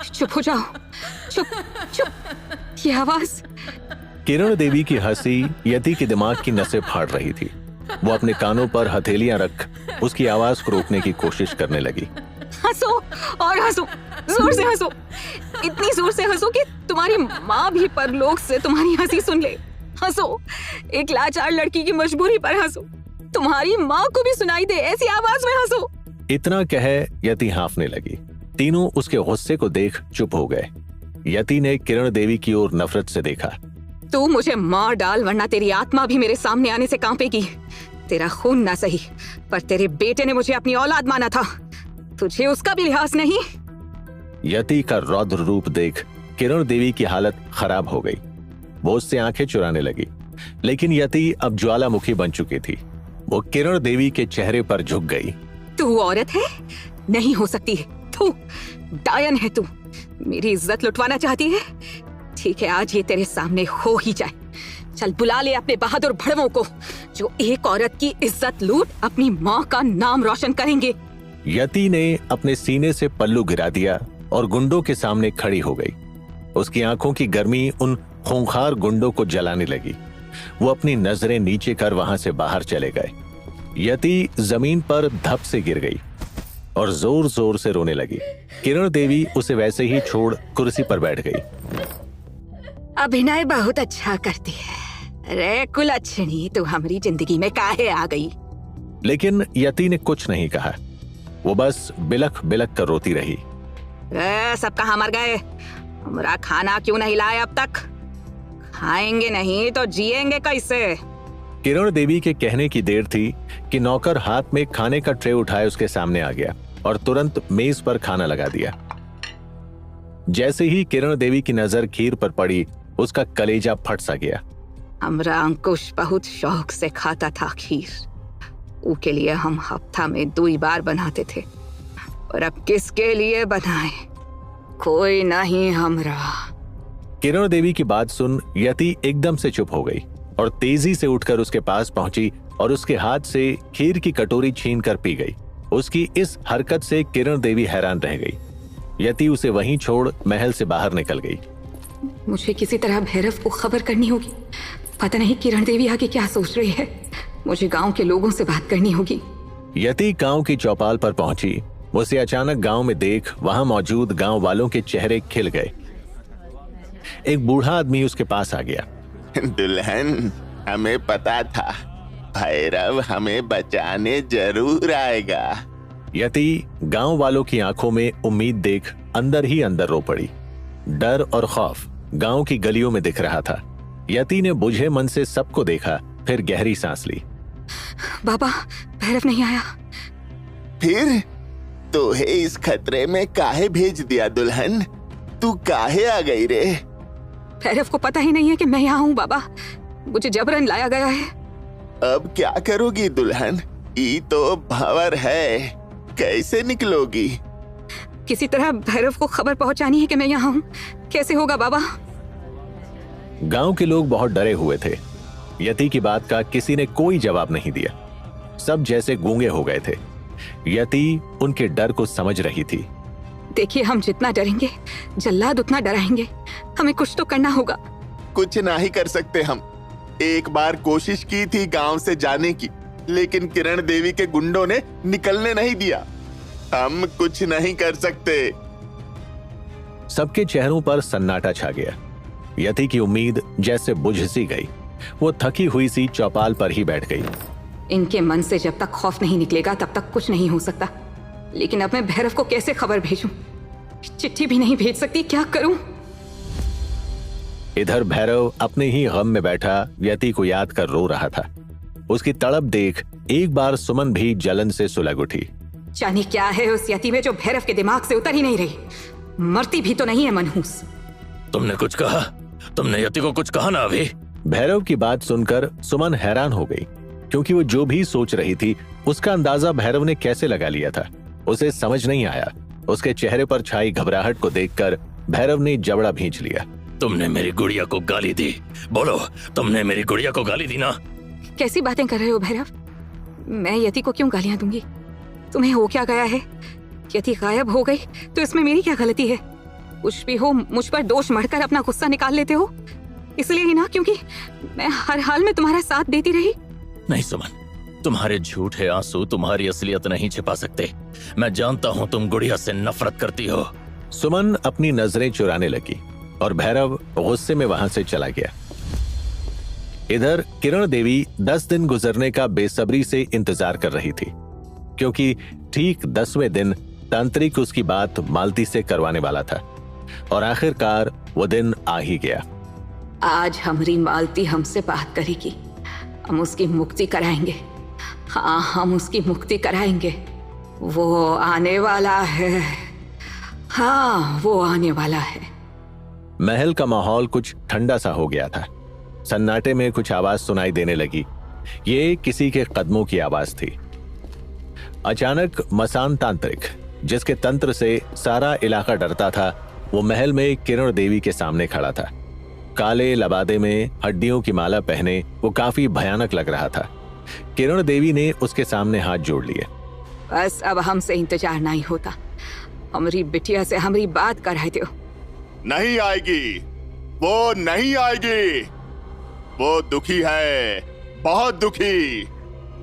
चुप हो जाओ, चुप चुप। ये आवाज। किरण देवी की हंसी यति के दिमाग की नसें फाड़ रही थी। वो अपने कानों पर हथेलियां रख उसकी आवाज को रोकने की कोशिश करने लगी। हंसो और हंसो, जोर से हंसो, इतनी जोर से हंसो कि तुम्हारी माँ भी परलोक से तुम्हारी हंसी सुन ले। हंसो, एक लाचार लड़की की मजबूरी पर हंसो, तुम्हारी माँ को भी सुनाई दे ऐसी आवाज में हंसो। इतना कह यति हाँफने लगी। तीनों उसके गुस्से को देख चुप हो गए। यति ने किरण देवी की ओर नफरत से देखा। तू मुझे मार डाल वरना तेरी आत्मा भी मेरे सामने आने से कांपेगी। तेरा खून ना सही, पर तेरे बेटे ने मुझे अपनी औलाद माना था, तुझे उसका भी लिहाज नहीं। यति का रौद्र रूप देख किरण देवी की हालत खराब हो गई। वो उससे आंखें चुराने लगी, लेकिन यति अब ज्वालामुखी बन चुकी थी। वो किरण देवी के चेहरे पर झुक गई। तू औरत है? नहीं हो सकती। तू डायन है। तू मेरी इज्जत लुटवाना चाहती है? ठीक है, आज ये तेरे सामने हो ही जाए। चल बुला ले अपने बहादुर भड़वों को, जो एक औरत की इज्जत लूट अपनी माँ का नाम रोशन करेंगे। यति ने अपने सीने से पल्लू गिरा दिया और गुंडों के सामने खड़ी हो गई। उसकी आंखों की गर्मी उन खूंखार गुंडों को जलाने लगी। वो अपनी नजरें नीचे कर वहां से बाहर चले गए। यति जमीन पर धप से गिर गई और जोर जोर से रोने लगी। किरण देवी उसे वैसे ही छोड़ कुर्सी पर बैठ गई। अभिनय बहुत अच्छा करती है। अरे कुलच्छनी, तू हमारी जिंदगी में काहे आ गई? लेकिन यति ने कुछ नहीं कहा। वो बस बिलख बिलख कर रोती रही। सब कहाँ मर गए? हमारा खाना क्यों नहीं लाए अब तक? खाएंगे नहीं तो जिएंगे कैसे? किरण देवी के कहने की देर थी कि नौकर हाथ में खाने का ट्रे उठाए उसके सामने आ गया और तुरंत मेज पर खाना लगा दिया। जैसे ही किरण देवी की नजर खीर पर पड़ी, उसका कलेजा फट सा गया। हमरा अंकुश बहुत शौक से खाता था खीर। उसके लिए हम हफ्ता में 2 बार बनाते थे, और अब किसके लिए बनाए? कोई नहीं हमरा। किरण देवी की बात सुन यति एकदम से चुप हो गई और तेजी से उठकर उसके पास पहुंची और उसके हाथ से खीर की कटोरी छीन कर पी गई। उसकी इस हरकत से किरण देवी हैरान रह गई। यति उसे वहीं छोड़ महल से बाहर निकल गई। मुझे किसी तरह भैरव को खबर करनी होगी। पता नहीं किरण देवी आगे क्या सोच रही है। मुझे गांव के लोगों से बात करनी होगी। यति गांव की चौपाल पर पहुंची। उसे अचानक गांव में देख वहां मौजूद गांव वालों के चेहरे खिल गए। एक बूढ़ा आदमी उसके पास आ गया। दुल्हन, हमें पता था भैरव हमें बचाने जरूर आएगा। यति गांव वालों की आंखों में उम्मीद देख अंदर ही अंदर रो पड़ी। डर और खौफ गांव की गलियों में दिख रहा था। यति ने बुझे मन से सबको देखा, फिर गहरी सांस ली। बाबा, भैरव नहीं आया। फिर तोहे इस खतरे में काहे भेज दिया दुल्हन? तू काहे आ गई रे? भैरव को पता ही नहीं है कि मैं यहाँ हूँ बाबा। मुझे जबरन लाया गया है। अब क्या करोगी दुल्हन? ये तो भंवर है, कैसे निकलोगी? किसी तरह भैरव को खबर पहुंचानी है कि मैं यहाँ हूँ। कैसे होगा बाबा? गांव के लोग बहुत डरे हुए थे। यति की बात का किसी ने कोई जवाब नहीं दिया। सब जैसे गूंगे हो गए थे। यति उनके डर को समझ रही थी। देखिए, हम जितना डरेंगे जल्लाद उतना डराएंगे। हमें कुछ तो करना होगा। कुछ नहीं कर सकते हम। एक बार कोशिश की थी गांव से जाने की, लेकिन किरण देवी के गुंडों ने निकलने नहीं दिया। हम कुछ नहीं कर सकते। सबके चेहरों पर सन्नाटा छा गया। यति की उम्मीद जैसे बुझ सी गई। वो थकी हुई सी चौपाल पर ही बैठ गई। इनके मन से जब तक खौफ नहीं निकलेगा तब तक कुछ नहीं हो सकता। लेकिन अब मैं भैरव को कैसे खबर भेजूं? चिट्ठी भी नहीं भेज सकती, क्या करूं? इधर भैरव अपने ही गम में बैठा यति को याद कर रो रहा था। उसकी तड़प देख एक बार सुमन भी जलन से सुलग उठी। जाने क्या है उस यति में जो भैरव के दिमाग से उतर ही नहीं रही। मरती भी तो नहीं है मनहूस। तुमने कुछ कहा? तुमने यति को कुछ कहा ना अभी? भैरव की बात सुनकर सुमन हैरान हो गई, क्योंकि वो जो भी सोच रही थी उसका अंदाजा भैरव ने कैसे लगा लिया था। उसे समझ नहीं आया। उसके चेहरे पर छाई घबराहट को देखकर भैरव ने जबड़ा भींच लिया। तुमने मेरी गुड़िया को गाली दी। बोलो, तुमने मेरी गुड़िया को गाली दी ना? कैसी बातें कर रहे हो भैरव? मैं यति को क्यों गालियां दूंगी? तुम्हें हो क्या गया है? यति गायब हो गई तो इसमें मेरी क्या गलती है? कुछ भी हो मुझ पर दोष मढ़कर अपना गुस्सा निकाल लेते हो, इसलिए ही ना क्योंकि मैं हर हाल में तुम्हारा साथ देती रही। नहीं सुमन, तुम्हारे झूठे आंसू तुम्हारी असलियत नहीं छिपा सकते। मैं जानता हूँ तुम गुड़िया से नफरत करती हो। सुमन अपनी नजरें चुराने लगी और भैरव गुस्से में वहां से चला गया। इधर किरण देवी 10 दिन गुजरने का बेसब्री से इंतजार कर रही थी, क्योंकि ठीक 10वें दिन तांत्रिक उसकी बात मालती से करवाने वाला था और आखिरकार वो दिन आ ही गया। आज हमारी मालती हमसे बात करेगी, हम उसकी मुक्ति कराएंगे। हाँ, हम उसकी मुक्ति कराएंगे। वो आने वाला है। हाँ, वो आने वाला है। महल का माहौल कुछ ठंडा सा हो गया था। सन्नाटे में कुछ आवाज सुनाई देने लगी। ये किसी के कदमों की आवाज थी। अचानक मसान तांत्रिक, जिसके तंत्र से सारा इलाका डरता था, वो महल में किरण देवी के सामने खड़ा था। काले लबादे में हड्डियों की माला पहने वो काफी भयानक लग रहा था। किरण देवी ने उसके सामने हाथ जोड़ लिए। बस अब हमसे इंतजार नहीं होता। हमारी बिटिया से हमारी बात कराए दो। नहीं आएगी, वो नहीं आएगी। वो दुखी है, बहुत दुखी।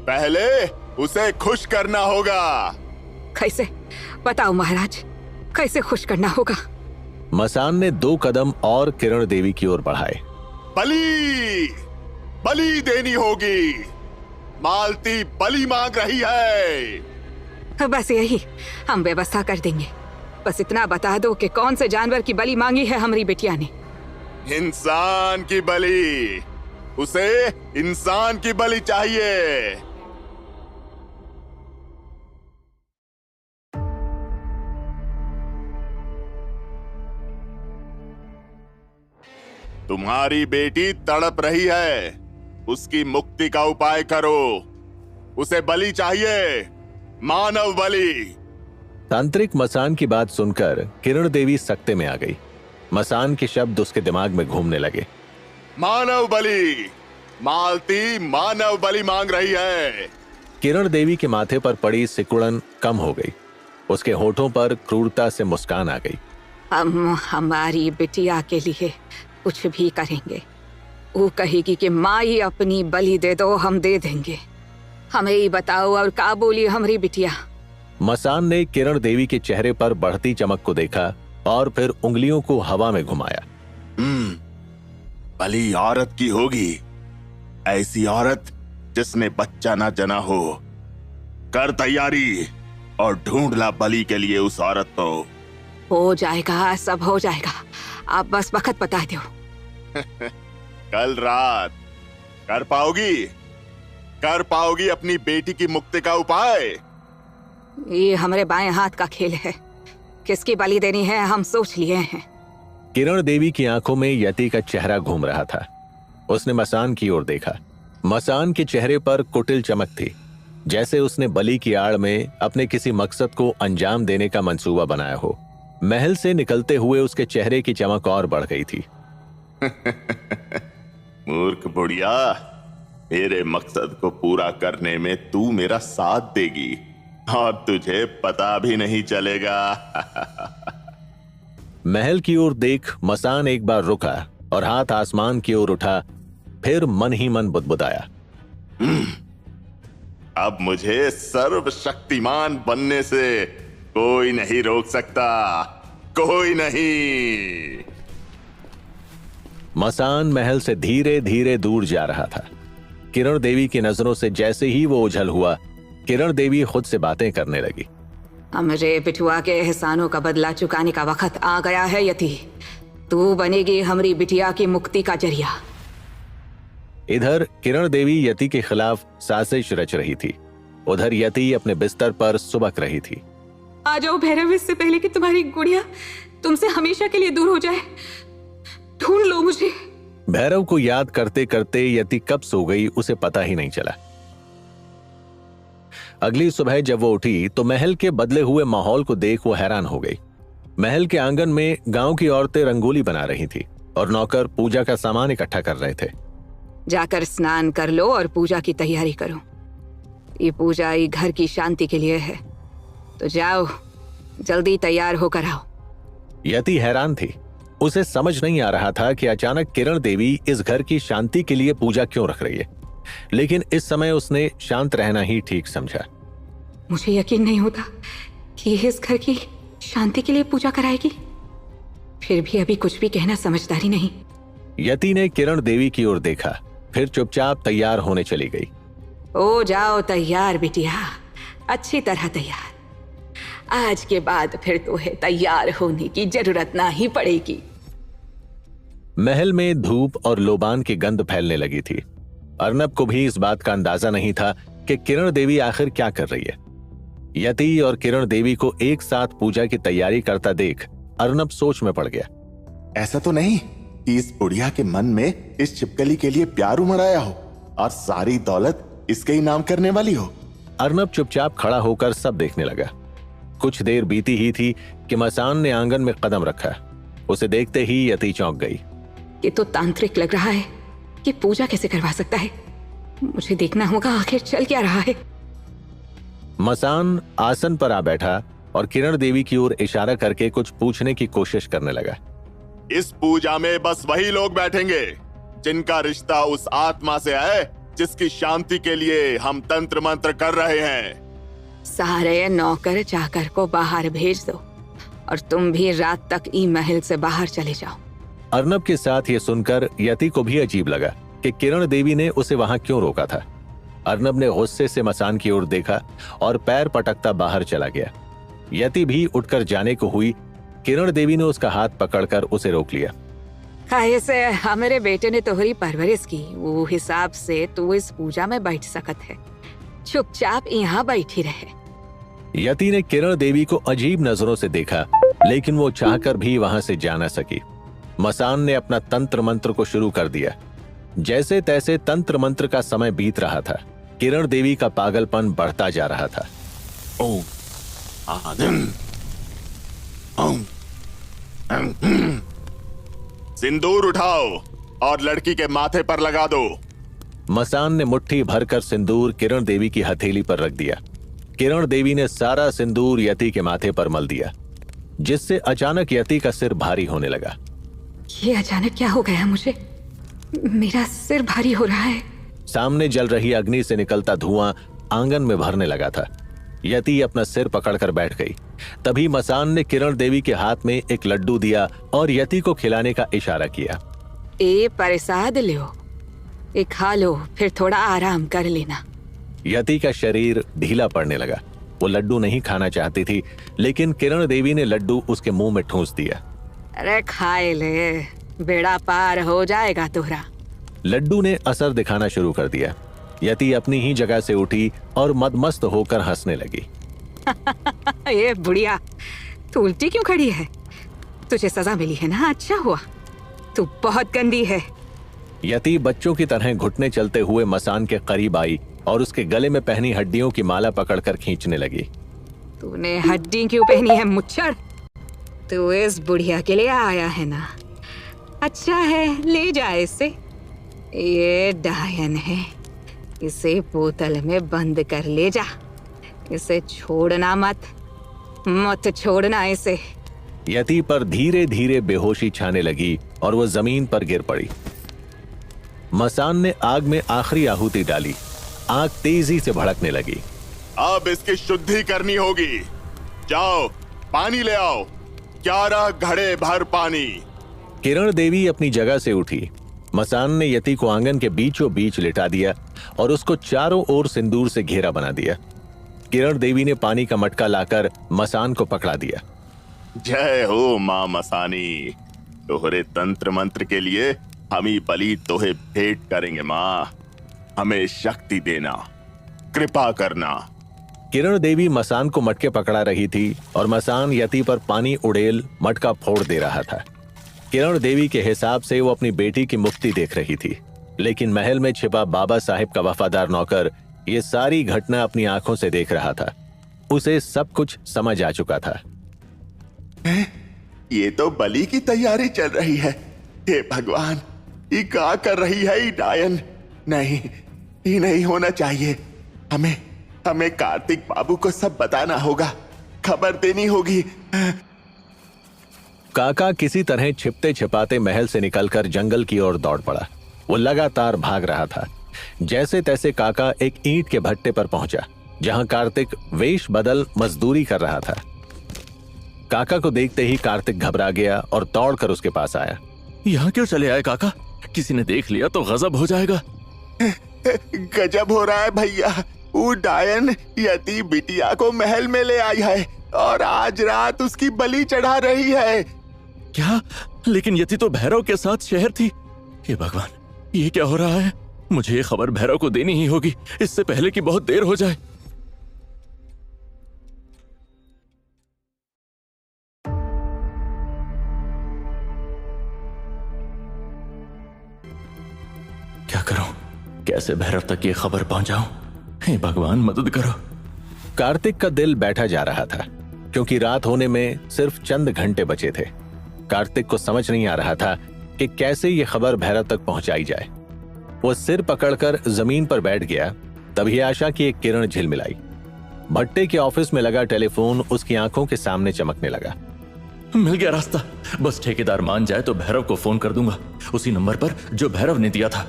पहले उसे खुश करना होगा। कैसे? बताओ महाराज, कैसे खुश करना होगा? मसान ने 2 कदम और किरण देवी की ओर बढ़ाए। बलि, बलि देनी होगी। मालती बलि मांग रही है। बस यही, हम व्यवस्था कर देंगे। बस इतना बता दो कि कौन से जानवर की बलि मांगी है हमारी बिटिया ने। इंसान की बलि। उसे इंसान की बलि चाहिए। तुम्हारी बेटी तड़प रही है, उसकी मुक्ति का उपाय करो। उसे बलि चाहिए, मानव बलि। तांत्रिक मसान की बात सुनकर किरण देवी सकते में आ गई। मसान के शब्द उसके दिमाग में घूमने लगे। मानव बलि, मालती मानव बलि मांग रही है। किरण देवी के माथे पर पड़ी सिकुड़न कम हो गई। उसके होठों पर क्रूरता से मुस्कान आ गई। हम हमारी बिटिया के लिए कुछ भी करेंगे। वो कहेगी कि माई अपनी बलि दे दो, हम दे देंगे। हमें ही बताओ और का बोली हमारी बिटिया। मसान ने किरण देवी के चेहरे पर बढ़ती चमक को देखा और फिर उंगलियों को हवा में घुमाया। बलि औरत की होगी, ऐसी औरत जिसने बच्चा ना जना हो। कर तैयारी और ढूंढ ला बलि के लिए उस औरत को। हो जाएगा, सब हो जाएगा। आप बस वक्त बता दो। कल रात कर पाओगी? कर पाओगी अपनी बेटी की मुक्ति का उपाय? ये हमारे बाएं हाथ का खेल है। किसकी बलि देनी है हम सोच लिए हैं। किरण देवी की आंखों में यति का चेहरा घूम रहा था। उसने मसान की ओर देखा। मसान के चेहरे पर कुटिल चमक थी, जैसे उसने बलि की आड़ में अपने किसी मकसद को अंजाम देने का मंसूबा बनाया हो। महल से निकलते हुए उसके चेहरे की चमक और बढ़ गई थी। मूर्ख बुढ़िया, मेरे मकसद को पूरा करने में तू मेरा साथ देगी और तुझे पता भी नहीं चलेगा। महल की ओर देख मसान एक बार रुका और हाथ आसमान की ओर उठा, फिर मन ही मन बुदबुदाया। अब मुझे सर्वशक्तिमान बनने से कोई नहीं रोक सकता, कोई नहीं। मसान महल से धीरे धीरे दूर जा रहा था। किरण देवी की नजरों से जैसे ही वो ओझल हुआ, किरण देवी खुद से बातें करने लगी। हमरे बिटुआ के एहसानों का बदला चुकाने का वक्त आ गया है यति। तू बनेगी हमारी बिटिया की मुक्ति का जरिया। इधर किरण देवी यति के खिलाफ साजिश रच रही थी, उधर यति अपने बिस्तर पर सुबक रही थी। आ जाओ भैरव, इससे पहले कि तुम्हारी गुड़िया तुमसे हमेशा के लिए दूर हो जाए। ढूंढ लो मुझे। भैरव को याद करते करते यति कब सो गई उसे पता ही नहीं चला। अगली सुबह जब वो उठी तो महल के बदले हुए माहौल को देख वो हैरान हो गई। महल के आंगन में गांव की औरतें रंगोली बना रही थी और नौकर पूजा का सामान इकट्ठा कर रहे थे। जाकर स्नान कर लो और पूजा की तैयारी करो। ये पूजा ये घर की शांति के लिए है, तो जाओ जल्दी तैयार होकर आओ। यति हैरान थी। उसे समझ नहीं आ रहा था कि अचानक किरण देवी इस घर की शांति के लिए पूजा क्यों रख रही है, लेकिन इस समय उसने शांत रहना ही ठीक समझा। मुझे यकीन नहीं होता कि इस घर की शांति के लिए पूजा कराएगी। फिर भी अभी कुछ भी कहना समझदारी नहीं। यति ने किरण देवी की ओर देखा, फिर चुपचाप तैयार होने चली गई। हो जाओ तैयार बिटिया, अच्छी तरह तैयार। आज के बाद फिर तुम्हें तैयार होने की जरूरत ना ही पड़ेगी। महल में धूप और लोबान की गंध फैलने लगी थी। अर्नब को भी इस बात का अंदाजा नहीं था कि किरण देवी आखिर क्या कर रही है। यति और किरण देवी को एक साथ पूजा की तैयारी करता देख अर्नब सोच में पड़ गया। ऐसा तो नहीं कि इस बुढ़िया के मन में इस छिपकली के लिए प्यार उमड़ आया हो और सारी दौलत इसके ही नाम करने वाली हो। अर्नब चुपचाप खड़ा होकर सब देखने लगा। कुछ देर बीती ही थी कि मसान ने आंगन में कदम रखा। उसे देखते ही यति चौंक गई। ये तो तांत्रिक लग रहा है कि पूजा कैसे करवा सकता है। मुझे देखना होगा आखिर चल क्या रहा है। मसान आसन पर आ बैठा और किरण देवी की ओर इशारा करके कुछ पूछने की कोशिश करने लगा। इस पूजा में बस वही लोग बैठेंगे जिनका रिश्ता उस आत्मा से है जिसकी शांति के लिए हम तंत्र मंत्र कर रहे हैं। सारे नौकर चाकर को बाहर भेज दो और तुम भी रात तक ई महल से बाहर चले जाओ। अर्नब के साथ ये सुनकर यति को भी अजीब लगा कि किरण देवी ने उसे वहां क्यों रोका था। अर्नब ने गुस्से से मसान की ओर देखा और पैर पटकता बाहर चला गया। यति भी उठकर जाने को हुई। किरण देवी ने उसका हाथ पकड़कर उसे रोक लिया। ऐसे हमारे बेटे ने तोहरी परवरिश की, वो हिसाब से तू इस पूजा में बैठ सकत है। चुपचाप यहाँ बैठी रहे। यति ने किरण देवी को अजीब नजरों से देखा, लेकिन वो चाहकर भी वहां से जा न सकी। मसान ने अपना तंत्र मंत्र को शुरू कर दिया। जैसे तैसे तंत्र मंत्र का समय बीत रहा था। किरण देवी का पागलपन बढ़ता जा रहा था। ओम आदम ओम सिंदूर उठाओ और लड़की के माथे पर लगा दो। मसान ने मुट्ठी भरकर सिंदूर किरण देवी की हथेली पर रख दिया। किरण देवी ने सारा सिंदूर यति के माथे पर मल दिया, जिससे अचानक यति का सिर भारी होने लगा। ये अचानक क्या हो गया मुझे? मेरा सिर भारी हो रहा है। सामने जल रही अग्नि से निकलता धुआं आंगन में भरने लगा था। यति अपना सिर पकड़कर बैठ गई। तभी मसान ने किरण देवी के हाथ में एक लड्डू दिया और यति को खिलाने का इशारा किया। ए प्रसाद लो, ये खा लो, फिर थोड़ा आराम कर लेना। यति का शरीर ढीला पड़ने लगा। वो लड्डू नहीं खाना चाहती थी, लेकिन किरण देवी ने लड्डू उसके मुंह में ठूंस दिया। अरे खाए ले, बेड़ा पार हो जाएगा तोहरा। लड्डू ने असर दिखाना शुरू कर दिया। यति अपनी ही जगह से उठी और मदमस्त होकर हंसने लगी। ये बुढ़िया, तू उल्टी क्यों खड़ी है? तुझे सजा मिली है ना, अच्छा हुआ। तू बहुत गंदी है। यति बच्चों की तरह घुटने चलते हुए मसान के करीब आई और उसके गले में पहनी हड्डियों की माला पकड़कर खींचने लगी। तूने हड्डी क्यों पहनी है मुच्छर? तू इस बुढ़िया के लिए आया है ना? अच्छा है, ले जा इसे। ये डायन है, इसे बोतल में बंद कर ले जा। इसे छोड़ना मत छोड़ना इसे। यति पर धीरे धीरे बेहोशी छाने लगी और वो जमीन पर गिर पड़ी। मसान ने आग में आखिरी आहुति डाली। आग तेजी से भड़कने लगी। अब इसकी शुद्धि करनी होगी। जाओ पानी ले आओ, 11 घड़े भर पानी। किरण देवी अपनी जगह से उठी। मसान ने यति को आंगन के बीचों बीच लिटा दिया और उसको चारों ओर सिंदूर से घेरा बना दिया। किरण देवी ने पानी का मटका लाकर मसान को पकड़ा दिया। जय हो माँ मसानी, तोहरे तंत्र मंत्र के लिए हम ही बलि तोहे भेंट करेंगे। माँ, हमें शक्ति देना, कृपा करना। किरण देवी मसान को मटके पकड़ा रही थी और मसान यति पर पानी उड़ेल मटका फोड़ दे रहा था। किरण देवी के हिसाब से वो अपनी बेटी की मुक्ति देख रही थी, लेकिन महल में छिपा बाबा साहिब का वफादार नौकर ये सारी घटना अपनी आंखों से देख रहा था। उसे सब कुछ समझ आ चुका था। ये तो बलि की तैयारी चल रही है। हे भगवान, ये क्या कर रही है ये डायन? नहीं, ये नहीं होना चाहिए। हमें कार्तिक बाबू को सब बताना होगा, खबर देनी होगी। काका किसी तरह छिपते छिपाते महल से निकलकर जंगल की ओर दौड़ पड़ा। वो लगातार भाग रहा था। जैसे तैसे काका एक ईंट के भट्टे पर पहुंचा, जहां कार्तिक वेश बदल मजदूरी कर रहा था। काका को देखते ही कार्तिक घबरा गया और दौड़कर उसके पास आया। यहाँ क्यों चले आए काका? किसी ने देख लिया तो गजब हो जाएगा। गजब हो रहा है भैया। वो डायन यति बिटिया को महल में ले आई है और आज रात उसकी बलि चढ़ा रही है। क्या? लेकिन यति तो भैरव के साथ शहर थी। हे भगवान, ये क्या हो रहा है? मुझे ये खबर भैरव को देनी ही होगी, इससे पहले कि बहुत देर हो जाए। क्या करूं? कैसे भैरव तक ये खबर पहुंचाऊं? हे भगवान, मदद करो। कार्तिक का दिल बैठा जा रहा था, क्योंकि रात होने में सिर्फ चंद घंटे बचे थे। कार्तिक को समझ नहीं आ रहा था कि कैसे ये खबर भैरव तक पहुंचाई जाए। वो सिर पकड़कर जमीन पर बैठ गया। तभी आशा की एक किरण झिलमिलाई। भट्टे के ऑफिस में लगा टेलीफोन उसकी आंखों के सामने चमकने लगा। मिल गया रास्ता। बस ठेकेदार मान जाए तो भैरव को फोन कर दूंगा, उसी नंबर पर जो भैरव ने दिया था।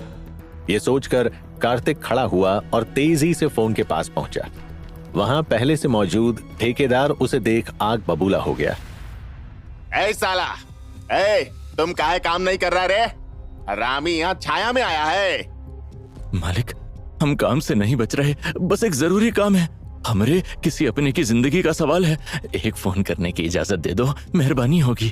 ये सोचकर कार्तिक खड़ा हुआ और तेजी से फोन के पास पहुंचा। वहां पहले से मौजूद ठेकेदार उसे देख आग बबूला हो गया। ए साला, तुम काहे काम नहीं कर रहा रे? रामी यहाँ छाया में आया है। मालिक, हम काम से नहीं बच रहे, बस एक जरूरी काम है। हमरे किसी अपने की जिंदगी का सवाल है। एक फोन करने की इजाजत दे दो, मेहरबानी होगी।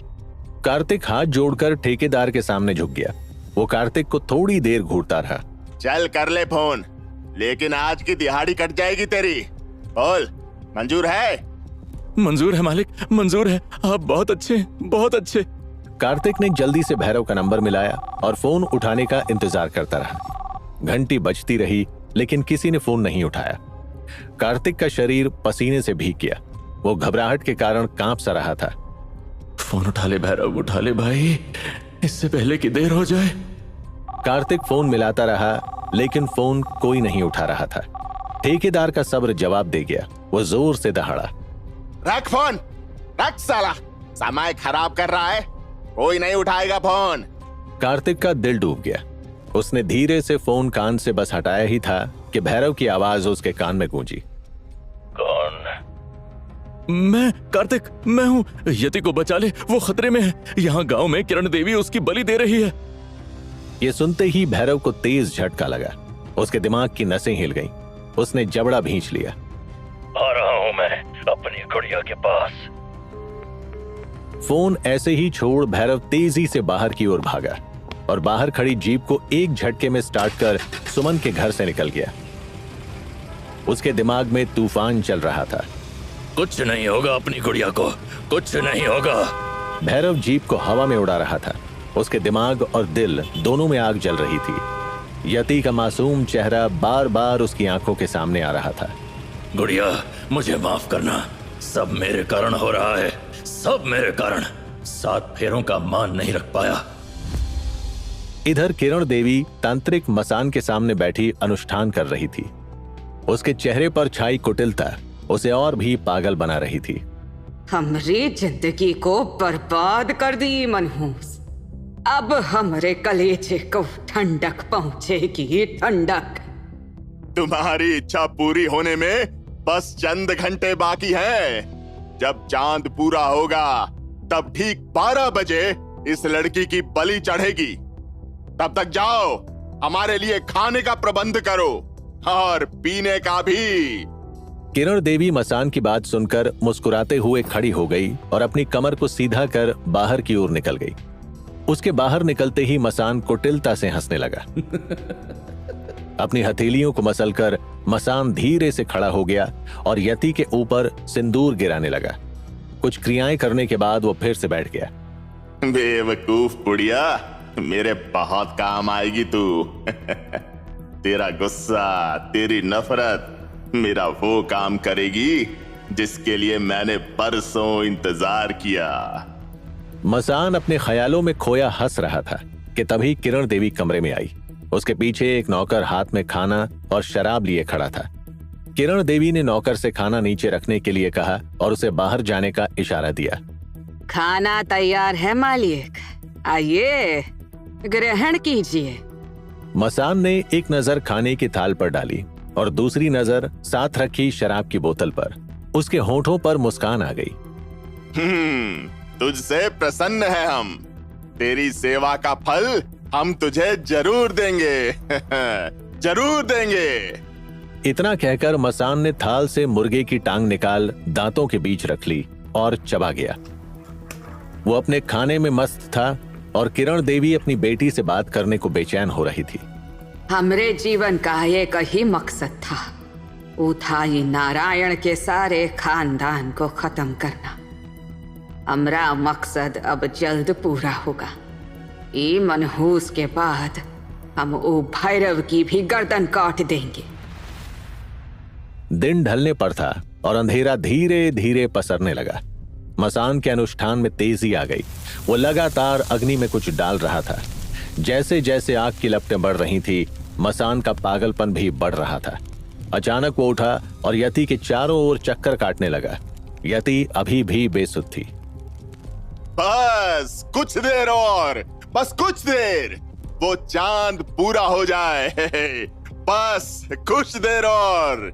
कार्तिक हाथ जोड़कर ठेकेदार के सामने झुक गया। वो कार्तिक को थोड़ी देर घूरता रहा। चल कर ले फोन, लेकिन आज की दिहाड़ी कट जाएगी तेरी। बोल, मंजूर है? मंजूर है मालिक, मंजूर है। आप बहुत अच्छे, बहुत अच्छे। कार्तिक ने जल्दी से भैरव का नंबर मिलाया और फोन उठाने का इंतजार करता रहा। घंटी बजती रही, लेकिन किसी ने फोन नहीं उठाया। कार्तिक का शरीर पसीने से भीग गया। वो घबराहट के कारण कांप सा रहा था। फोन उठा ले भैरव, उठा ले भाई, इससे पहले कि देर हो जाए। कार्तिक फोन मिलाता रहा, लेकिन फोन कोई नहीं उठा रहा था। ठेकेदार का सब्र जवाब दे गया। वो जोर से दहाड़ा। रख फोन, रख साला, समय खराब कर रहा है, कोई नहीं उठाएगा फोन। कार्तिक का दिल डूब गया। उसने धीरे से फोन कान से बस हटाया ही था कि भैरव की आवाज उसके कान में गूंजी। कौन? मैं कार्तिक, मैं हूँ। यति को बचा ले, वो खतरे में है। यहाँ गांव में किरण देवी उसकी बलि दे रही है। ये सुनते ही भैरव को तेज झटका लगा। उसके दिमाग की नसें हिल गईं। उसने जबड़ा भींच लिया। आ रहा हूँ मैं अपनी गुड़िया के पास। फोन ऐसे ही छोड़ भैरव तेजी से बाहर की ओर भागा और बाहर खड़ी जीप को एक झटके में स्टार्ट कर सुमन के घर से निकल गया। उसके दिमाग में तूफान चल रहा था। कुछ नहीं होगा अपनी गुड़िया को, कुछ नहीं होगा। भैरव जीप को हवा में उड़ा रहा था। उसके दिमाग और दिल दोनों में आग जल रही थी। यति का मासूम चेहरा बार बार उसकी आंखों के सामने आ रहा था। गुड़िया, मुझे माफ करना, सब मेरे कारण हो रहा है, सब मेरे कारण। 7 फेरों का मान नहीं रख पाया। इधर किरण देवी तांत्रिक मसान के सामने बैठी अनुष्ठान कर रही थी। उसके चेहरे पर छाई कुटिलता उसे और भी पागल बना रही थी। हमरी जिंदगी को बर्बाद कर दी मनहूस। अब हमरे कलेजे को ठंडक पहुंचेगी, ठंडक। तुम्हारी इच्छा पूरी होने में बस चंद घंटे बाकी हैं। जब चांद पूरा होगा तब ठीक 12 बजे इस लड़की की बलि चढ़ेगी। तब तक जाओ, हमारे लिए खाने का प्रबंध करो और पीने का भी। किरण देवी मसान की बात सुनकर मुस्कुराते हुए खड़ी हो गई और अपनी कमर को सीधा कर बाहर की ओर निकल गई। उसके बाहर निकलते ही मसान कुटिलता से हंसने लगा। अपनी हथेलियों को मसलकर मसान धीरे से खड़ा हो गया और यति के ऊपर सिंदूर गिराने लगा। कुछ क्रियाएं करने के बाद वो फिर से बैठ गया। बेवकूफ बुढ़िया, मेरे बहुत काम आएगी तू। तेरा गुस्सा, तेरी नफरत मेरा वो काम करेगी जिसके लिए मैंने परसों इंतजार किया। मसान अपने ख्यालों में खोया हंस रहा था कि तभी किरण देवी कमरे में आई। उसके पीछे एक नौकर हाथ में खाना और शराब लिए खड़ा था। किरण देवी ने नौकर से खाना नीचे रखने के लिए कहा और उसे बाहर जाने का इशारा दिया। खाना तैयार है मालिक, आइए ग्रहण कीजिए। मसान ने एक नजर खाने की थाल पर डाली और दूसरी नजर साथ रखी शराब की बोतल पर। उसके होठों पर मुस्कान आ गई। तुझसे प्रसन्न है हम। तेरी सेवा का फल हम तुझे जरूर देंगे। जरूर देंगे। इतना कहकर मसान ने थाल से मुर्गे की टांग निकाल दांतों के बीच रख ली और चबा गया। वो अपने खाने में मस्त था और किरण देवी अपनी बेटी से बात करने को बेचैन हो रही थी। हमरे जीवन का एक ही मकसद था, वो था ये नारायण के सारे खानदान को खत्म करना। हमारा मकसद अब जल्द पूरा होगा। ये मनहूस के बाद हम वो भैरव की भी गर्दन काट देंगे। दिन ढलने पर था और अंधेरा धीरे धीरे पसरने लगा। मसान के अनुष्ठान में तेजी आ गई। वो लगातार अग्नि में कुछ डाल रहा था। जैसे जैसे आग की लपटें बढ़ रही थी, मसान का पागलपन भी बढ़ रहा था। अचानक वो उठा और यति के चारों ओर चक्कर काटने लगा। यति अभी भी बेसुध थी। बस कुछ देर और, बस कुछ देर, वो चांद पूरा हो जाए। बस कुछ देर और।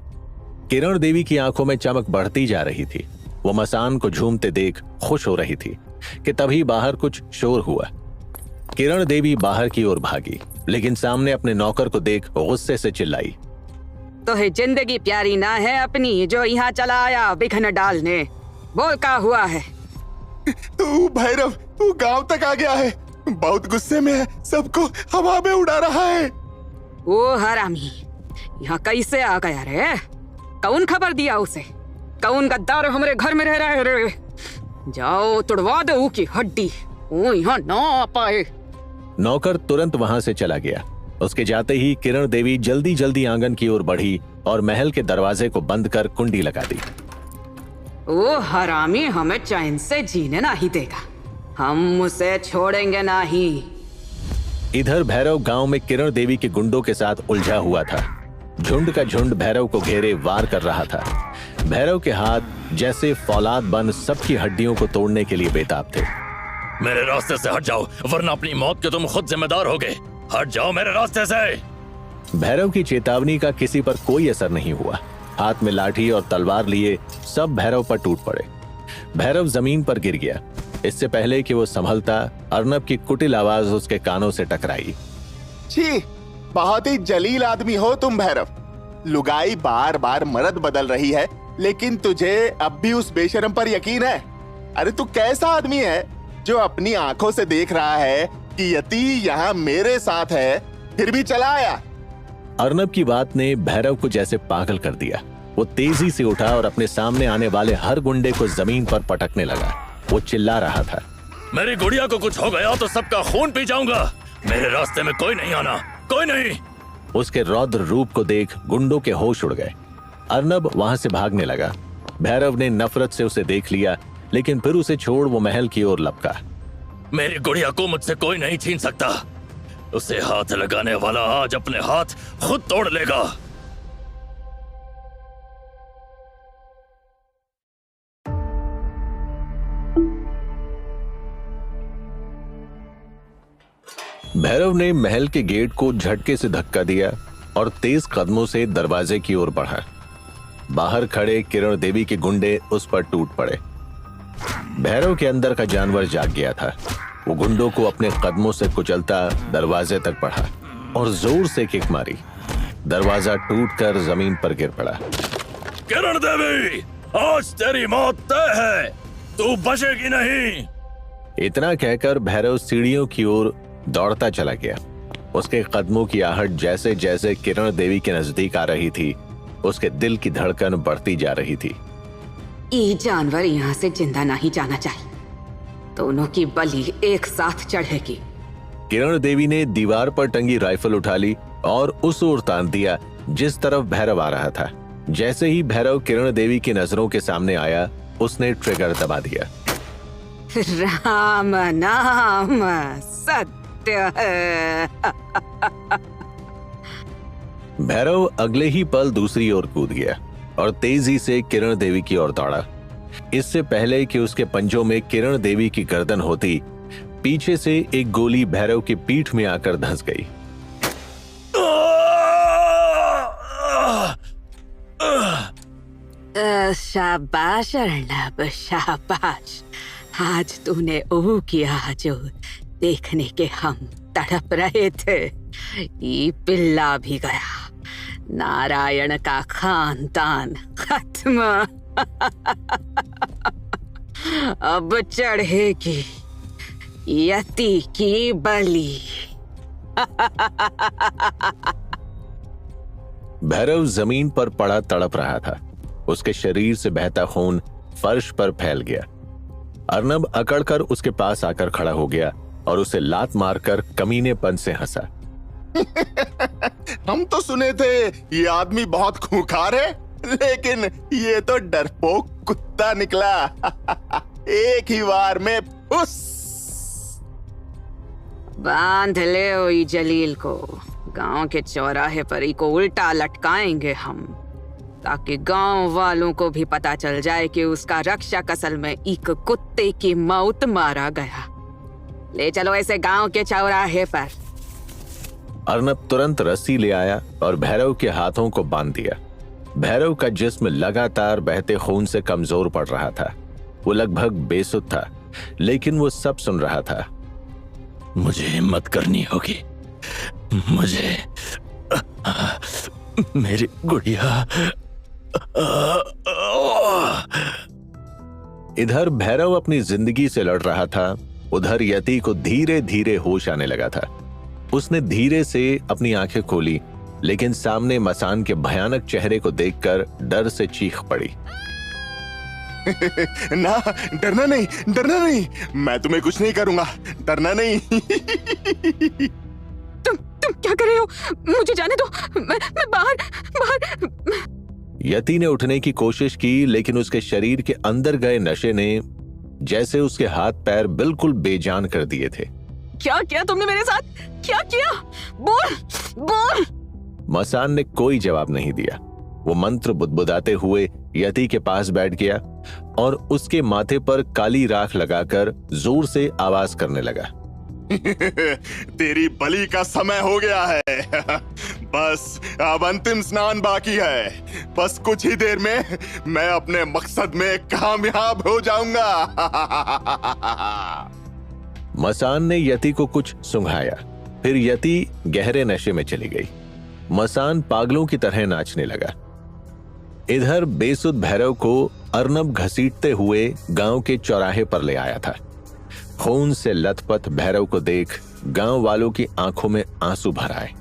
किरण देवी की आंखों में चमक बढ़ती जा रही थी। वो मसान को झूमते देख खुश हो रही थी कि तभी बाहर कुछ शोर हुआ। किरण देवी बाहर की ओर भागी, लेकिन सामने अपने नौकर को देख गुस्से से चिल्लाई। तो है जिंदगी प्यारी ना है अपनी जो यहाँ चला आया विघ्न डालने? बोल क्या हुआ है? तू भैरव, तू गांव तक आ गया है। बहुत गुस्से में है, सबको हवा में उड़ा रहा है। ओ हरामी, यहाँ कैसे आ गया रे? कौन खबर दिया उसे? कौन गद्दार हमारे घर में रह रहा है रे? जाओ तुड़वा दो की हड्डी, वो यहाँ ना आ पाए। नौकर तुरंत वहां से चला गया। उसके जाते ही किरण देवी जल्दी जल्दी आंगन की ओर बढ़ी और महल के दरवाजे को बंद कर कुंडी लगा दी। ओ हरामी हमें चैन से जीने नहीं देगा, हम उसे छोड़ेंगे नहीं। इधर भैरव गांव में किरण देवी के गुंडों के साथ उलझा हुआ था। झुंड का झुंड भैरव को घेरे वार कर रहा था। भैरव के हाथ जैसे फौलाद बन सबकी हड्डियों को तोड़ने के लिए बेताब थे। मेरे रास्ते से हट जाओ, वरना अपनी मौत के तुम खुद जिम्मेदार होगे। हट जाओ मेरे रास्ते से। भैरव की चेतावनी का किसी पर कोई असर नहीं हुआ। हाथ में लाठी और तलवार लिए सब भैरव पर टूट पड़े। भैरव जमीन पर गिर गया। इससे पहले कि वो संभलता, अर्नब की कुटिल आवाज उसके कानों से टकराई। छी, बहुत ही जलील आदमी हो तुम भैरव। लुगाई बार बार मर्द बदल रही है, लेकिन तुझे अब भी उस बेशरम पर यकीन है? अरे तू कैसा आदमी है जो अपनी आंखों से देख रहा है कि यति यहाँ मेरे साथ है, फिर भी चला आया? अर्नब की बात ने भैरव को जैसे पागल कर दिया। वो तेजी से उठा और अपने सामने आने वाले हर गुंडे को जमीन पर पटकने लगा। वो चिल्ला रहा था, मेरी गुड़िया को कुछ हो गया तो सबका खून पी जाऊंगा। मेरे रास्ते में कोई नहीं आना, कोई नहीं। उसके रौद्र रूप को देख गुंडों के होश उड़ गए। अर्नब वहां से भागने लगा। भैरव ने नफरत से उसे देख लिया, लेकिन फिर उसे छोड़ वो महल की ओर लपका। मेरी गुड़िया को मुझसे कोई नहीं छीन सकता। उसे हाथ लगाने वाला आज अपने हाथ खुद तोड़ लेगा। भैरव ने महल के गेट को झटके से धक्का दिया और तेज कदमों से दरवाजे की ओर बढ़ा। बाहर खड़े किरण देवी के गुंडे उस पर टूट पड़े। भैरव के अंदर का जानवर जाग गया था। वो गुंडों को अपने कदमों से कुचलता दरवाजे तक बढ़ा और जोर से किक मारी। दरवाजा टूटकर जमीन पर गिर पड़ा। किरण देवी, आज तेरी मौत तय है, तू बचेगी नहीं। इतना कहकर भैरव सीढ़ियों की ओर दौड़ता चला गया। उसके कदमों की आहट जैसे जैसे किरण देवी के नजदीक आ रही थी, उसके दिल की धड़कन बढ़ती जा रही थी। ये जानवर यहाँ से जिंदा नहीं जाना चाहिए। दोनों की बलि एक साथ चढ़ेगी। किरण देवी ने दीवार पर टंगी राइफल उठा ली और उस ओर तान दिया जिस तरफ भैरव आ रहा था। जैसे ही भैरव किरण देवी की नजरों के सामने आया, उसने ट्रिगर दबा दिया। राम नाम सत्य है। भैरव अगले ही पल दूसरी ओर कूद गया और तेजी से किरण देवी की ओर दौड़ा। इससे पहले कि उसके पंजों में किरण देवी की गर्दन होती, पीछे से एक गोली भैरव की पीठ में आकर धंस गई। शाबाश अर्नब, शाबाश। आज तूने वो किया जो देखने के हम तड़प रहे थे। ये पिल्ला भी गया, नारायण का खानदान खत्म। अब चढ़ेगी यति की बलि। भैरव जमीन पर पड़ा तड़प रहा था। उसके शरीर से बहता खून फर्श पर फैल गया। अर्नब अकड़कर उसके पास आकर खड़ा हो गया और उसे लात मारकर कमीनेपन से हंसा। हम तो सुने थे ये आदमी बहुत खूंखार है, लेकिन ये तो डरपोक कुत्ता निकला। एक ही वार में फुस। बांध ले ओई जलील को। गांव के चौराहे पर इको उल्टा लटकाएंगे हम, ताकि गांव वालों को भी पता चल जाए कि उसका रक्षक असल में एक कुत्ते की मौत मारा गया। ले चलो ऐसे गांव के चौराहे पर। अर्नब तुरंत रस्सी ले आया और भैरव के हाथों को बांध दिया। भैरव का जिस्म लगातार बहते खून से कमजोर पड़ रहा था। वो लगभग बेसुध था, लेकिन वो सब सुन रहा था। मुझे हिम्मत करनी होगी। मुझे मेरी गुड़िया। इधर भैरव अपनी जिंदगी से लड़ रहा था, उधर यति को धीरे धीरे होश आने लगा था। उसने धीरे से अपनी आंखें खोली, लेकिन सामने मसान के भयानक चेहरे को देखकर डर से चीख पड़ी। ना, डरना नहीं, डरना नहीं। मैं तुम्हें कुछ नहीं करूंगा, डरना नहीं। तुम क्या कर रहे हो? मुझे जाने दो। मैं बाहर। यति ने उठने की कोशिश की, लेकिन उसके शरीर के अंदर गए नशे ने जैसे उसके हाथ पैर बिल्कुल बेजान कर दिए थे। क्या किया तुमने मेरे साथ? क्या किया? बोल। मसान ने कोई जवाब नहीं दिया। वो मंत्र बुदबुदाते हुए यति के पास बैठ गया और उसके माथे पर काली राख लगाकर जोर से आवाज करने लगा। तेरी बलि का समय हो गया है। बस अब अंतिम स्नान बाकी है। बस कुछ ही देर में मैं अपने मकसद में कामयाब हो जाऊंगा। मसान ने यति को कुछ सुंघाया, फिर यति गहरे नशे में चली गई। मसान पागलों की तरह नाचने लगा। इधर बेसुध भैरव को अर्नब घसीटते हुए गांव के चौराहे पर ले आया था। खून से लथपथ भैरव को देख गांव वालों की आंखों में आंसू भर आए।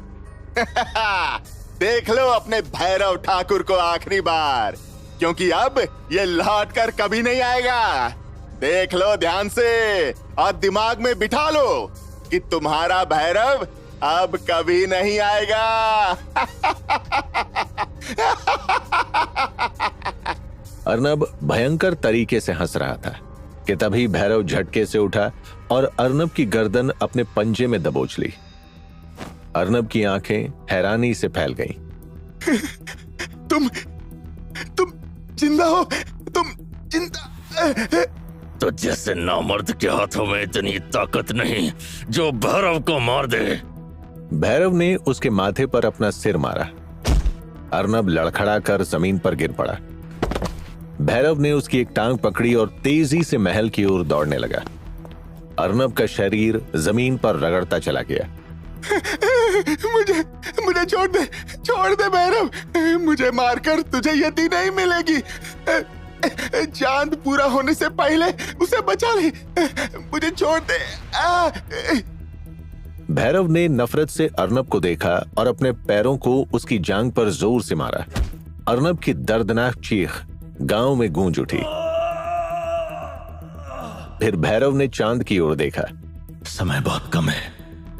देख लो अपने भैरव ठाकुर को आखिरी बार, क्योंकि अब ये लौट कर कभी नहीं आएगा। देख लो ध्यान से और दिमाग में बिठा लो कि तुम्हारा भैरव अब कभी नहीं आएगा। अर्नब भयंकर तरीके से हंस रहा था कि तभी भैरव झटके से उठा और अर्नब की गर्दन अपने पंजे में दबोच ली। अर्नब की आंखें हैरानी से फैल गईं। तुम जिंदा हो? तुम जिंदा? तो जैसे नामर्द के हाथों में इतनी ताकत नहीं जो भैरव को मार दे। भैरव ने उसके माथे पर अपना सिर मारा। अर्नब लड़खड़ा कर जमीन पर गिर पड़ा। भैरव ने उसकी एक टांग पकड़ी और तेजी से महल की ओर दौड़ने लगा। अर्नब का शरीर जमीन पर रगड़ता चला गया। मुझे छोड़ दे भैरव। मुझे मारकर तुझे यति नहीं मिलेगी। चांद पूरा होने से पहले उसे बचा ले। मुझे छोड़ दे। भैरव ने नफरत से अर्नब को देखा और अपने पैरों को उसकी जांघ पर जोर से मारा। अर्नब की दर्दनाक चीख गांव में गूंज उठी। फिर भैरव ने चांद की ओर देखा। समय बहुत कम है,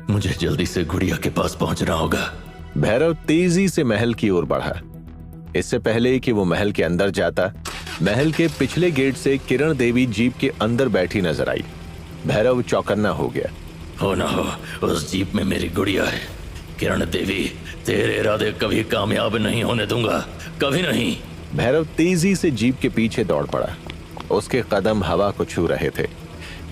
मुझे जल्दी से गुड़िया के पास पहुंचना होगा। भैरव तेजी से महल की ओर बढ़ा। इससे पहले कि वो महल के अंदर जाता, महल के पिछले गेट से किरण देवी जीप के अंदर बैठी नजर आई। भैरव चौकन्ना हो गया। हो ना हो, उस जीप में मेरी गुड़िया है। किरण देवी, तेरे इरादे कभी कामयाब नहीं होने दूंगा, कभी नहीं। भैरव तेजी से जीप के पीछे दौड़ पड़ा। उसके कदम हवा को छू रहे थे।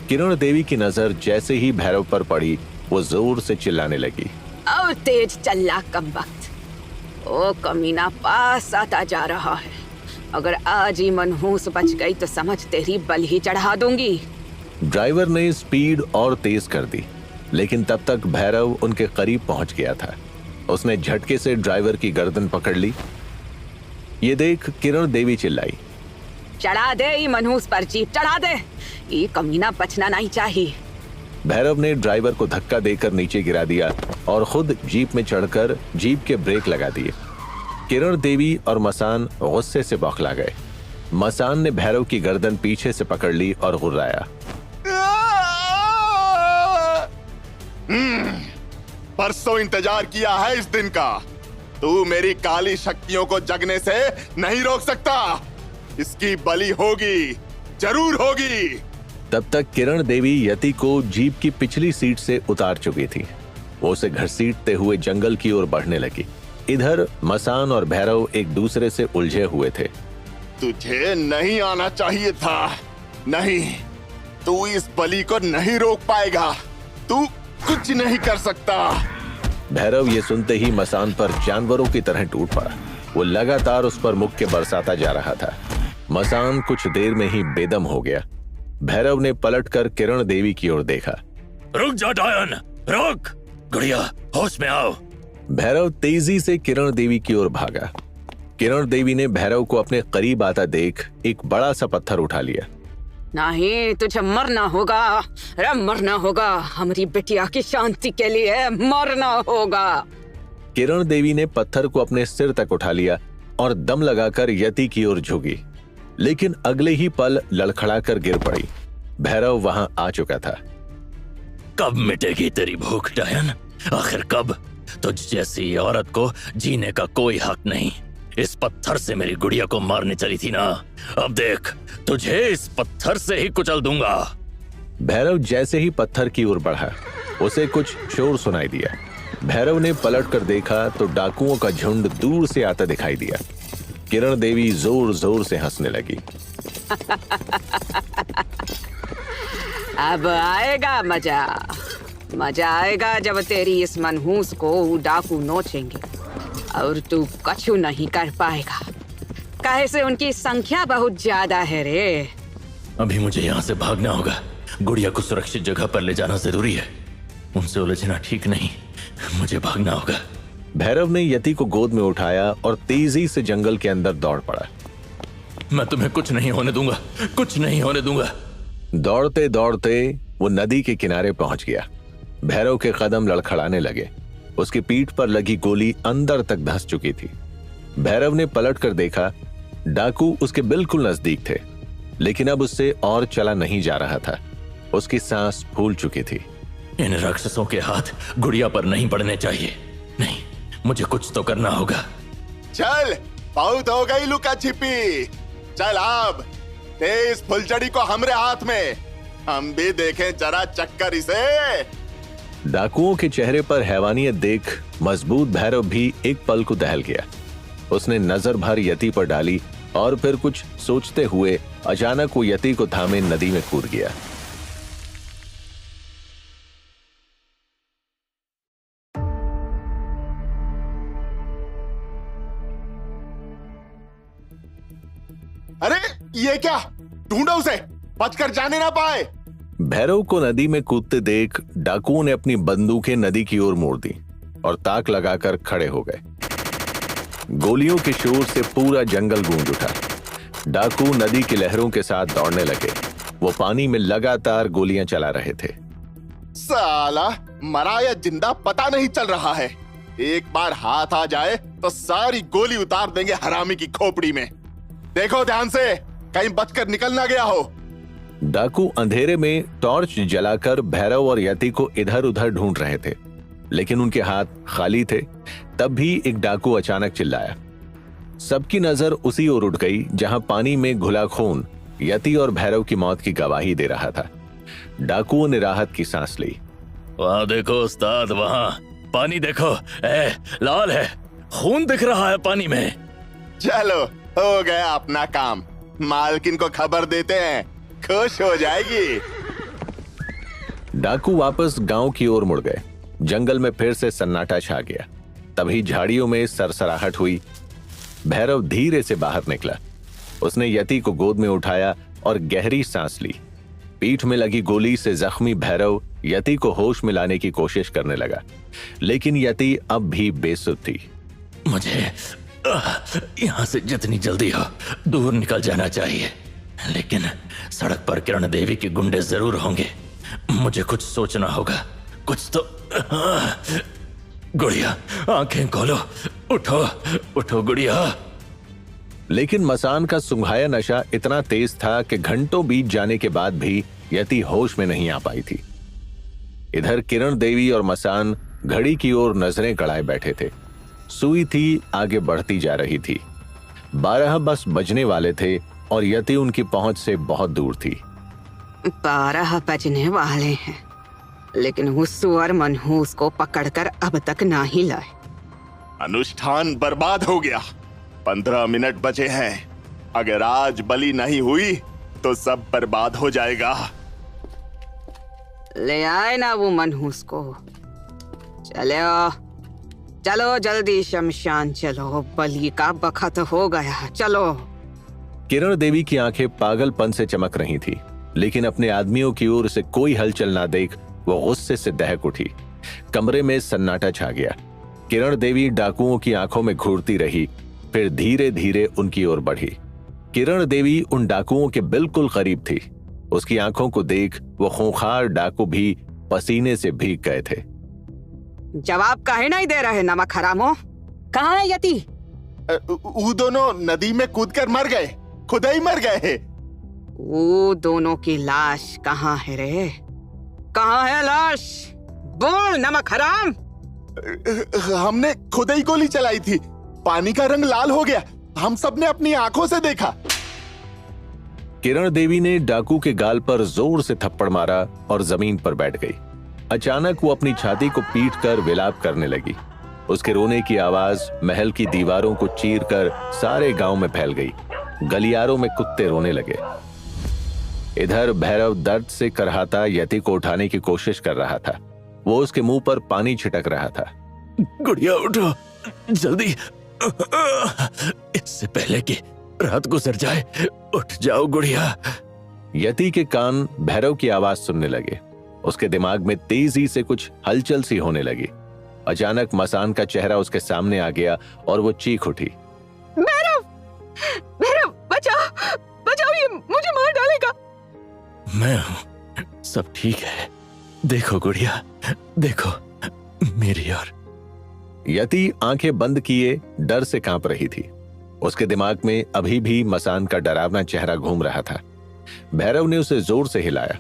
किरण देवी की नजर जैसे ही भैरव पर पड़ी, वो जोर से चिल्लाने लगी। और तेज चल्ला कम वक्त, ओ कमीना पास आता जा रहा है। अगर आज ही मनहूस बच गई तो समझ तेरी बल ही चढ़ा दूंगी। ड्राइवर ने स्पीड और तेज कर दी, लेकिन तब तक भैरव उनके करीब पहुंच गया था। उसने झटके से ड्राइवर की गर्दन पकड़ ली। ये देख किरण देवी चिल्लाई, चढ़ा दे ये मनहूस पर जीप, चढ़ा दे, ये कमीना बचना नहीं चाहिए। भैरव ने ड्राइवर को धक्का देकर नीचे गिरा दिया और खुद जीप में चढ़कर जीप के ब्रेक लगा दिए। किरण देवी और मसान गुस्से से बौखला गए। मसान ने भैरव की गर्दन पीछे से पकड़ ली और गुर्राया। परसों इंतजार किया है इस दिन का। तू मेरी काली शक्तियों को जगने से नहीं रोक सकता। इसकी बलि होगी, जरूर होगी। तब तक किरण देवी यति को जीप की पिछली सीट से उतार चुकी थी। वो उसे घसीटते हुए जंगल की ओर बढ़ने लगी। इधर मसान और भैरव एक दूसरे से उलझे हुए थे। तुझे नहीं आना चाहिए था। नहीं, तू इस बलि को नहीं रोक पाएगा। तू कुछ नहीं कर सकता। भैरव ये सुनते ही मसान पर जानवरों की तरह टूट पड़ा। वो लगातार उस पर मुक्के बरसाता जा रहा था। मसान कुछ देर में ही बेदम हो गया। भैरव ने पलटकर किरण देवी की ओर देखा। रुक जा डायन, रुक, गुड़िया होश में आओ। भैरव तेजी से किरण देवी की ओर भागा। किरण देवी ने भैरव को अपने करीब आता देख एक बड़ा सा पत्थर उठा लिया। नहीं, तुझे मरना होगा, अरे मरना होगा। हमारी बिटिया की शांति के लिए मरना होगा। किरण देवी ने पत्थर को अपने सिर तक उठा लिया और दम लगाकर यति की ओर झुकी, लेकिन अगले ही पल लड़खड़ाकर गिर पड़ी। भैरव वहां आ चुका था। कब मिटेगी तेरी भूख डायन? आखिर कब? तुझ जैसी औरत को जीने का कोई हक नहीं। इस पत्थर से मेरी गुड़िया को मारने चली थी ना, अब देख तुझे इस पत्थर से ही कुचल दूंगा। भैरव जैसे ही पत्थर की ओर बढ़ा, उसे कुछ शोर सुनाई दिया। भैरव ने पलट कर देखा तो डाकुओं का झुंड दूर से आता दिखाई दिया। किरण देवी जोर जोर से हंसने लगी। अब आएगा मजा, मजा आएगा जब तेरी इस मनहूस को डाकू नोचेंगे और तू कछु नहीं कर पाएगा। काहे से उनकी संख्या बहुत ज्यादा है रे। अभी मुझे यहाँ से भागना होगा। गुड़िया को सुरक्षित जगह पर ले जाना जरूरी है। उनसे उलझना ठीक नहीं, मुझे भागना होगा। भैरव ने यति को गोद में उठाया और तेजी से जंगल के अंदर दौड़ पड़ा। मैं तुम्हें कुछ नहीं होने दूंगा, कुछ नहीं होने दूंगा। दौड़ते दौड़ते वो नदी के किनारे पहुंच गया। भैरव के कदम लड़खड़ाने लगे। उसकी पीठ पर लगी गोली अंदर तक धंस चुकी थी। भैरव ने पलट कर देखा, डाकू उसके बिल्कुल नजदीक थे, लेकिन अब उससे और चला नहीं जा रहा था। उसकी सांस फूल चुकी थी। इन राक्षसों के हाथ गुड़िया पर नहीं पड़ने चाहिए। नहीं, मुझे कुछ तो करना होगा। चल, बहुत हो गई लुका छिपी। चल अब तेज फुलझड़ी को हमरे हाथ में, हम भी देखें जरा चक्कर इसे। डाकुओं के चेहरे पर हैवानियत देख मजबूत भैरव भी एक पल को दहल गया। उसने नजर भर यति पर डाली और फिर कुछ सोचते हुए अचानक वो यति को थामे नदी में कूद गया। अरे ये क्या? ढूंढो उसे, बचकर जाने ना पाए। भैरव को नदी में कूदते देख डाकुओं ने अपनी बंदूकें नदी की ओर मोड़ दी और ताक लगाकर खड़े हो गए। गोलियों के शोर से पूरा जंगल गूंज उठा। डाकू नदी की लहरों के साथ दौड़ने लगे। वो पानी में लगातार गोलियां चला रहे थे। साला मरा या जिंदा पता नहीं चल रहा है। एक बार हाथ आ जाए तो सारी गोली उतार देंगे हरामी की खोपड़ी में। देखो ध्यान से, कहीं बचकर निकल ना गया हो। डाकू अंधेरे में टॉर्च जलाकर भैरव और यति को इधर उधर ढूंढ रहे थे, लेकिन उनके हाथ खाली थे। तब भी एक डाकू अचानक चिल्लाया। सबकी नजर उसी ओर उठ गई जहां पानी में घुला खून यति और भैरव की मौत की गवाही दे रहा था। डाकुओं ने राहत की सांस ली। वहां देखो उस्ताद, वहां पानी देखो, लाल है, खून दिख रहा है पानी में। चलो, हो गया अपना काम। मालकिन को खबर देते हैं, खुश हो जाएगी। डाकू वापस गांव की ओर मुड़ गए। जंगल में फिर से सन्नाटा छा गया। तभी झाड़ियों में सरसराहट हुई। भैरव धीरे से बाहर निकला। उसने यति को गोद में उठाया और गहरी सांस ली। पीठ में लगी गोली से जख्मी भैरव यति को होश में लाने की कोशिश करने लगा, लेकिन यति अब भी बेसुध थी। मुझे यहाँ से जितनी जल्दी हो दूर निकल जाना चाहिए, लेकिन सड़क पर किरण देवी के गुंडे जरूर होंगे। मुझे कुछ सोचना होगा, कुछ तो। गुड़िया, आंखें खोलो, उठो उठो गुड़िया। लेकिन मसान का सुंघाया नशा इतना तेज था कि घंटों बीत जाने के बाद भी यति होश में नहीं आ पाई थी। इधर किरण देवी और मसान घड़ी की ओर नजरें गड़ाए बैठे थे। सुई थी आगे बढ़ती जा रही थी। 12 बस बजने वाले थे और यति उनकी पहुंच से बहुत दूर थी। 12 बजने वाले हैं, लेकिन वो सुअर मनहूस को पकड़कर अब तक ना ही लाए। अनुष्ठान बर्बाद हो गया। 15 मिनट बचे हैं। अगर आज बलि नहीं हुई तो सब बर्बाद हो जाएगा। ले आए ना वो मनहूस को। चलो चलो जल्दी शमशान चलो, बलि का बखत हो गया, चलो। किरण देवी की आंखें पागलपन से चमक रही थी, लेकिन अपने आदमियों की ओर से कोई हलचल ना देख वो गुस्से से दहक उठी। कमरे में सन्नाटा छा गया। किरण देवी डाकुओं की आंखों में घूरती रही, फिर धीरे धीरे उनकी ओर बढ़ी। किरण देवी उन डाकुओं के बिल्कुल करीब थी। उसकी आंखों को देख वो खूंखार डाकू भी पसीने से भीग गए थे। जवाब काहे नहीं दे रहे नमक हरामो? कहाँ है यति? वो दोनों नदी में कूदकर मर गए, खुद ही मर गए। वो दोनों की लाश कहाँ है रे? कहाँ है लाश? बोल नमक हराम। हमने खुद ही गोली चलाई थी, पानी का रंग लाल हो गया, हम सब ने अपनी आंखों से देखा। किरण देवी ने डाकू के गाल पर जोर से थप्पड़ मारा और जमीन पर बैठ गई। अचानक वो अपनी छाती को पीटकर विलाप करने लगी। उसके रोने की आवाज महल की दीवारों को चीरकर सारे गांव में फैल गई। गलियारों में कुत्ते रोने लगे। इधर भैरव दर्द से करहाता यति को उठाने की कोशिश कर रहा था। वो उसके मुंह पर पानी छिटक रहा था। गुड़िया उठो जल्दी, इससे पहले कि रात गुजर जाए, उठ जाओ गुड़िया। यति के कान भैरव की आवाज सुनने लगे। उसके दिमाग में तेजी से कुछ हलचल सी होने लगी। अचानक मसान का चेहरा उसके सामने आ गया और वो चीख उठी। भैरव, भैरव बचाओ, बचाओ, ये मुझे मार डालेगा। मैं हूं, सब ठीक है। देखो गुड़िया, देखो मेरी ओर। यति आंखें बंद किए डर से कांप रही थी। उसके दिमाग में अभी भी मसान का डरावना चेहरा घूम रहा था। भैरव ने उसे जोर से हिलाया।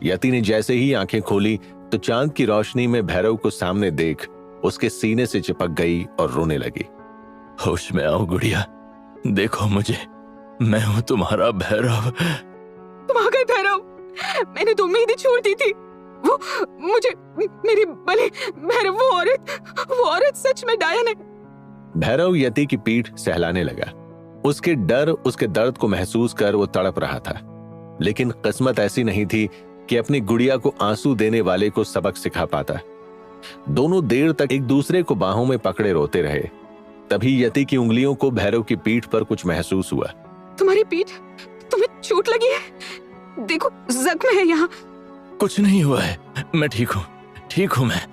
यति ने जैसे ही आंखें खोली तो चांद की रोशनी में भैरव को सामने देख उसके सीने से चिपक गई और रोने लगी। होश में आओ गुड़िया, देखो मुझे, मैं हूं तुम्हारा भैरव। तुम आ गए भैरव, मैंने तो उम्मीद ही छोड़ दी थी। वो मुझे मेरी बलि, भैरव वो औरत सच में डायन है। भैरव यति की पीठ सहलाने लगा। उसके डर, उसके दर्द को महसूस कर वो तड़प रहा था, लेकिन किस्मत ऐसी नहीं थी कि अपनी गुड़िया को आंसू देने वाले को सबक सिखा पाता। दोनों देर तक एक दूसरे को बाहों में पकड़े रोते रहे। तभी यति की उंगलियों को भैरव की पीठ पर कुछ महसूस हुआ। तुम्हारी पीठ, तुम्हें चोट लगी है? देखो जख्म है यहाँ। कुछ नहीं हुआ है, मैं ठीक हूँ, ठीक हूँ मैं।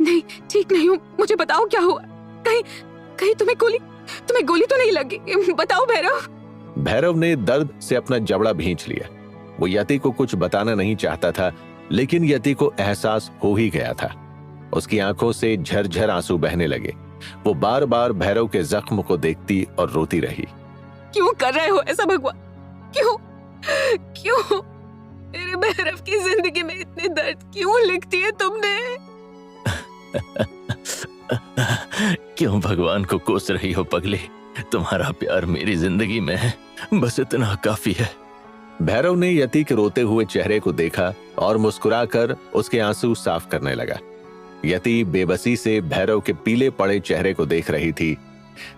नहीं, ठीक नहीं हूँ, मुझे बताओ क्या हुआ। कहीं तुम्हें गोली तो नहीं लगी? बताओ भैरव। भैरव ने दर्द से अपना जबड़ा भींच लिया। वो यति को कुछ बताना नहीं चाहता था, लेकिन यति को एहसास हो ही गया था। उसकी आंखों से झरझर आंसू बहने लगे। वो बार बार भैरव के जख्म को देखती और रोती रही। क्यों कर रहे हो ऐसा भगवान? क्यों मेरे भैरव की जिंदगी में इतने दर्द क्यों लिख दिए तुमने? क्यों भगवान को कोस रही हो पगली? तुम्हारा प्यार मेरी जिंदगी में है, बस इतना काफी है। भैरव ने यति के रोते हुए चेहरे को देखा और मुस्कुराकर उसके आंसू साफ करने लगा। यति बेबसी से भैरव के पीले पड़े चेहरे को देख रही थी।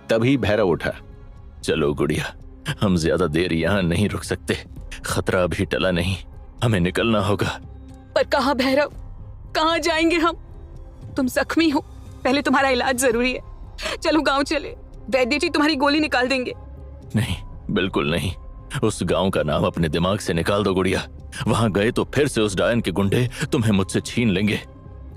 तभी भैरव उठा। चलो गुड़िया, हम ज्यादा देर यहाँ नहीं रुक सकते। खतरा अभी टला नहीं, हमें निकलना होगा। पर कहाँ भैरव, कहाँ जाएंगे हम? तुम जख्मी हो, पहले तुम्हारा इलाज जरूरी है। चलो गांव चले, वैद्य जी तुम्हारी गोली निकाल देंगे। नहीं, बिल्कुल नहीं। उस गांव का नाम अपने दिमाग से निकाल दो गुड़िया। वहां गए तो फिर से उस डायन के गुंडे तुम्हें मुझसे छीन लेंगे।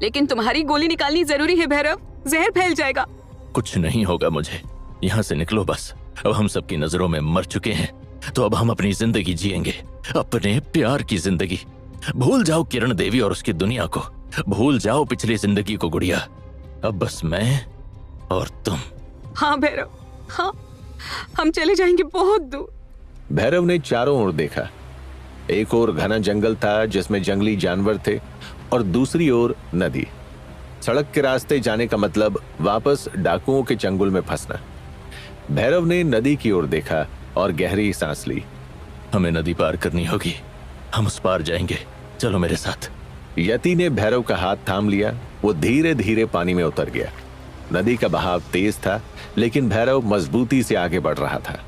लेकिन तुम्हारी गोली निकालनी जरूरी है भैरव, जहर फैल जाएगा। कुछ नहीं होगा मुझे, यहाँ से निकलो बस। अब हम सबकी नजरों में मर चुके हैं, तो अब हम अपनी जिंदगी जिएंगे, अपने प्यार की जिंदगी। भूल जाओ किरण देवी और उसकी दुनिया को, भूल जाओ पिछली जिंदगी को गुड़िया। अब बस मैं और तुम। हाँ भैरव, हाँ, हम चले जाएंगे बहुत दूर। भैरव ने चारों ओर देखा। एक ओर घना जंगल था जिसमें जंगली जानवर थे और दूसरी ओर नदी। सड़क के रास्ते जाने का मतलब वापस डाकुओं के चंगुल में फंसना। भैरव ने नदी की ओर देखा और गहरी सांस ली। हमें नदी पार करनी होगी, हम उस पार जाएंगे, चलो मेरे साथ। यति ने भैरव का हाथ थाम लिया। वो धीरे धीरे पानी में उतर गया। नदी का बहाव तेज था, लेकिन भैरव मजबूती से आगे बढ़ रहा था।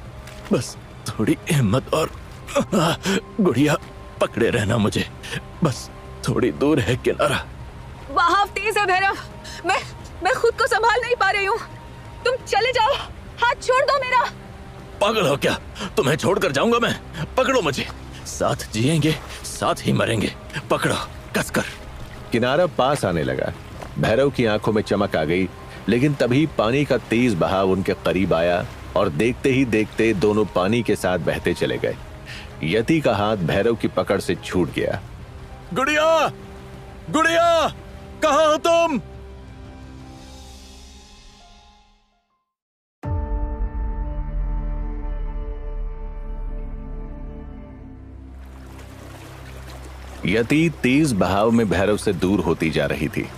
बस थोड़ी हिम्मत और गुड़िया, पकड़े रहना मुझे, बस थोड़ी दूर है किनारा। बहाव तेज है भैरव, मैं खुद को संभाल नहीं पा रही हूँ। तुम चले जाओ, हाथ छोड़ दो मेरा। पागल हो क्या? तुम्हें छोड़कर जाऊंगा मैं? पकड़ो मुझे, साथ जिएंगे साथ ही मरेंगे, पकड़ो कसकर। किनारा पास आने लगा। भैरव की आंखों में चमक आ गई, लेकिन तभी पानी का तेज बहाव उनके करीब आया और देखते ही देखते दोनों पानी के साथ बहते चले गए। यति का हाथ भैरव की पकड़ से छूट गया। गुड़िया, गुड़िया, कहाँ हो तुम? यति तेज बहाव में भैरव से दूर होती जा रही थी।